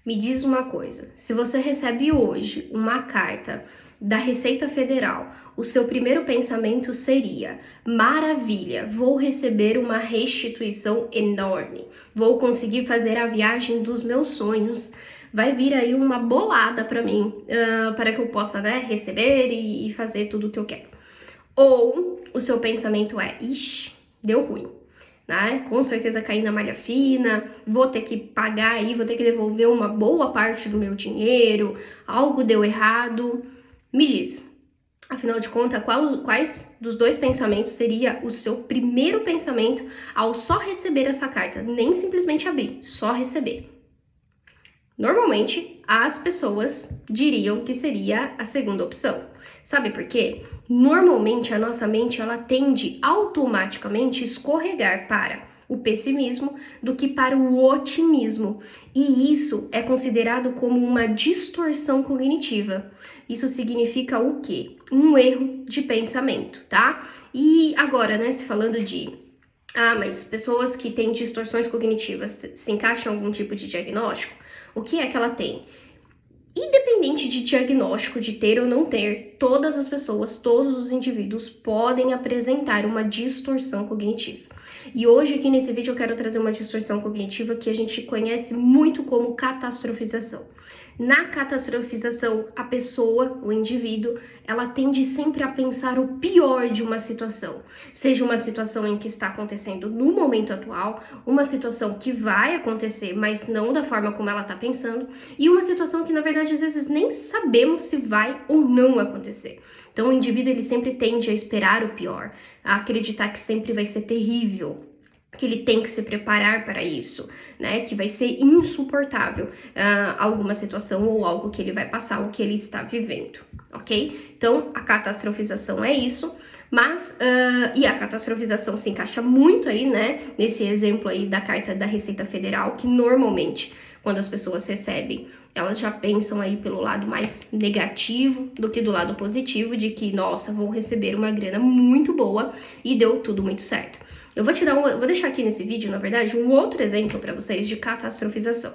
Me diz uma coisa, se você recebe hoje uma carta da Receita Federal, o seu primeiro pensamento seria: maravilha, vou receber uma restituição enorme, vou conseguir fazer a viagem dos meus sonhos, vai vir aí uma bolada para mim, para que eu possa, receber e fazer tudo o que eu quero. Ou o seu pensamento é: ixi, deu ruim. Né? Com certeza caí na malha fina, vou ter que pagar aí, vou ter que devolver uma boa parte do meu dinheiro, algo deu errado. Me diz, afinal de contas, quais dos dois pensamentos seria o seu primeiro pensamento ao só receber essa carta? Nem simplesmente abrir, só receber. Normalmente, as pessoas diriam que seria a segunda opção. Sabe por quê? Normalmente, a nossa mente ela tende automaticamente escorregar para o pessimismo do que para o otimismo. E isso é considerado como uma distorção cognitiva. Isso significa o quê? Um erro de pensamento, tá? E agora, se falando de mas pessoas que têm distorções cognitivas se encaixam em algum tipo de diagnóstico? O que é que ela tem? Independente de diagnóstico, de ter ou não ter, todas as pessoas, todos os indivíduos podem apresentar uma distorção cognitiva. E hoje aqui nesse vídeo eu quero trazer uma distorção cognitiva que a gente conhece muito como catastrofização. Na catastrofização, a pessoa, o indivíduo, ela tende sempre a pensar o pior de uma situação. Seja uma situação em que está acontecendo no momento atual, uma situação que vai acontecer, mas não da forma como ela está pensando, e uma situação que, na verdade, às vezes nem sabemos se vai ou não acontecer. Então, o indivíduo, ele sempre tende a esperar o pior, a acreditar que sempre vai ser terrível, que ele tem que se preparar para isso, que vai ser insuportável alguma situação ou algo que ele vai passar, o que ele está vivendo, ok? Então, a catastrofização é isso, mas, e a catastrofização se encaixa muito aí, nesse exemplo aí da carta da Receita Federal, que normalmente, quando as pessoas recebem, elas já pensam aí pelo lado mais negativo do que do lado positivo, de que, nossa, vou receber uma grana muito boa e deu tudo muito certo. Eu vou deixar aqui nesse vídeo, na verdade, um outro exemplo para vocês de catastrofização.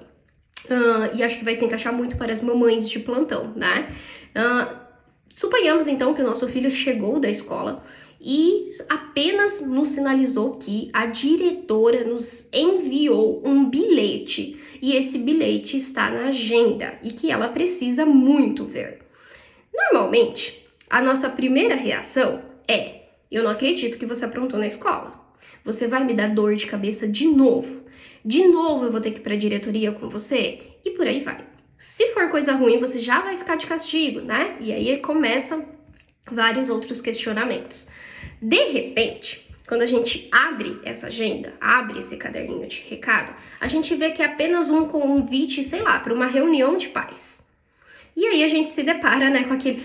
E acho que vai se encaixar muito para as mamães de plantão, Suponhamos, então, que o nosso filho chegou da escola e apenas nos sinalizou que a diretora nos enviou um bilhete e esse bilhete está na agenda e que ela precisa muito ver. Normalmente, a nossa primeira reação é: eu não acredito que você aprontou na escola. Você vai me dar dor de cabeça de novo. De novo eu vou ter que ir para a diretoria com você e por aí vai. Se for coisa ruim, você já vai ficar de castigo, E aí começam vários outros questionamentos. De repente, quando a gente abre essa agenda, abre esse caderninho de recado, a gente vê que é apenas um convite, para uma reunião de pais. E aí a gente se depara, com aquele...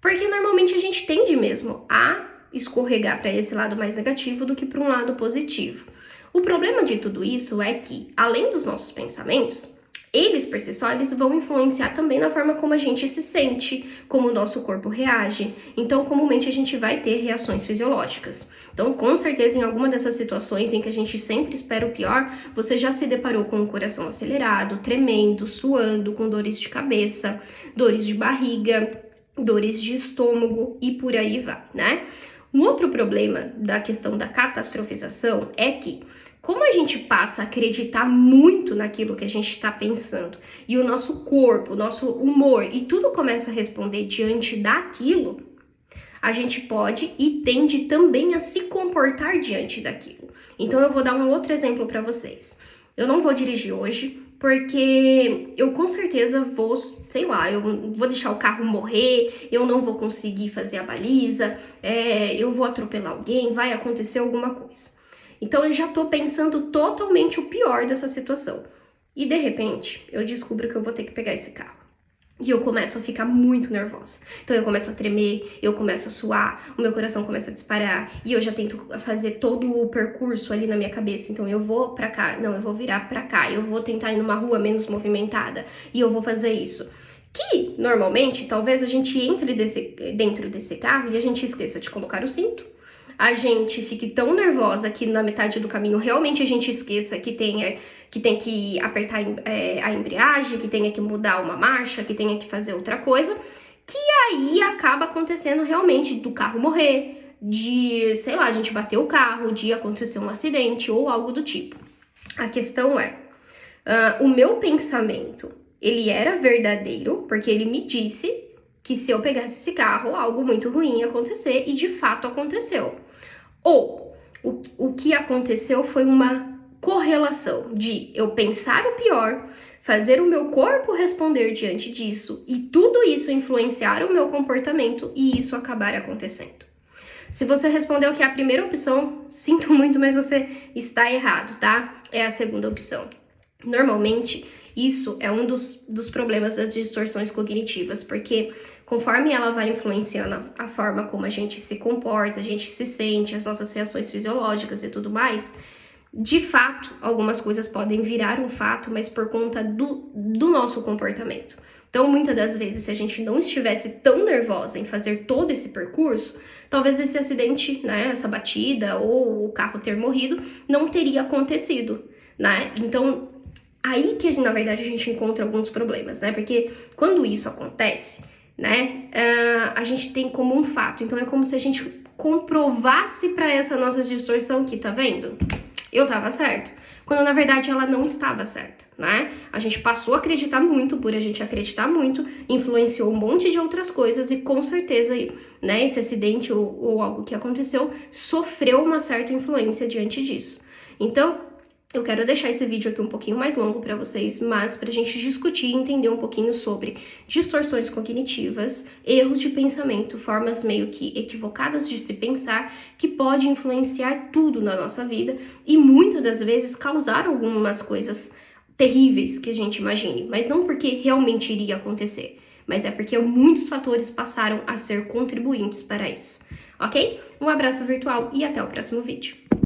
Porque normalmente a gente tende mesmo a escorregar para esse lado mais negativo do que para um lado positivo. O problema de tudo isso é que, além dos nossos pensamentos, eles por si só, eles vão influenciar também na forma como a gente se sente, como o nosso corpo reage. Então, comumente a gente vai ter reações fisiológicas. Então, com certeza, em alguma dessas situações em que a gente sempre espera o pior, você já se deparou com o coração acelerado, tremendo, suando, com dores de cabeça, dores de barriga, dores de estômago e por aí vai, Um outro problema da questão da catastrofização é que, como a gente passa a acreditar muito naquilo que a gente está pensando e o nosso corpo, o nosso humor e tudo começa a responder diante daquilo, a gente pode e tende também a se comportar diante daquilo. Então eu vou dar um outro exemplo para vocês. Eu não vou dirigir hoje porque eu com certeza vou, eu vou deixar o carro morrer, eu não vou conseguir fazer a baliza, eu vou atropelar alguém, vai acontecer alguma coisa. Então eu já tô pensando totalmente o pior dessa situação. E de repente, eu descubro que eu vou ter que pegar esse carro. E eu começo a ficar muito nervosa. Então eu começo a tremer, eu começo a suar, o meu coração começa a disparar. E eu já tento fazer todo o percurso ali na minha cabeça. Então eu vou pra cá, não, eu vou virar pra cá. Eu vou tentar ir numa rua menos movimentada. E eu vou fazer isso. Que, normalmente, talvez a gente entre dentro desse carro e a gente esqueça de colocar o cinto. a gente fique tão nervosa que na metade do caminho realmente a gente esqueça que tem que apertar a embreagem, que tenha que mudar uma marcha, que tenha que fazer outra coisa, que aí acaba acontecendo realmente do carro morrer, de, sei lá, a gente bater o carro, de acontecer um acidente ou algo do tipo. A questão é, o meu pensamento, ele era verdadeiro, porque ele me disse que se eu pegasse esse carro, algo muito ruim ia acontecer, e de fato aconteceu. Ou, o que aconteceu foi uma correlação de eu pensar o pior, fazer o meu corpo responder diante disso, e tudo isso influenciar o meu comportamento, e isso acabar acontecendo. Se você respondeu que é a primeira opção, sinto muito, mas você está errado, tá? É a segunda opção. Normalmente, isso é um dos problemas das distorções cognitivas, porque conforme ela vai influenciando a forma como a gente se comporta, a gente se sente, as nossas reações fisiológicas e tudo mais, de fato, algumas coisas podem virar um fato, mas por conta do nosso comportamento. Então, muitas das vezes, se a gente não estivesse tão nervosa em fazer todo esse percurso, talvez esse acidente, né, essa batida ou o carro ter morrido, não teria acontecido, né? Então, aí que, na verdade, a gente encontra alguns problemas, né? Porque quando isso acontece, né, a gente tem como um fato. Então, é como se a gente comprovasse para essa nossa distorção que, tá vendo? Eu tava certo. Quando, na verdade, ela não estava certa, né? A gente passou a acreditar muito, por a gente acreditar muito, influenciou um monte de outras coisas e, com certeza, né, esse acidente ou algo que aconteceu sofreu uma certa influência diante disso. Então, eu quero deixar esse vídeo aqui um pouquinho mais longo para vocês, mas para a gente discutir e entender um pouquinho sobre distorções cognitivas, erros de pensamento, formas meio que equivocadas de se pensar, que pode influenciar tudo na nossa vida e muitas das vezes causar algumas coisas terríveis que a gente imagine, mas não porque realmente iria acontecer, mas é porque muitos fatores passaram a ser contribuintes para isso, ok? Um abraço virtual e até o próximo vídeo.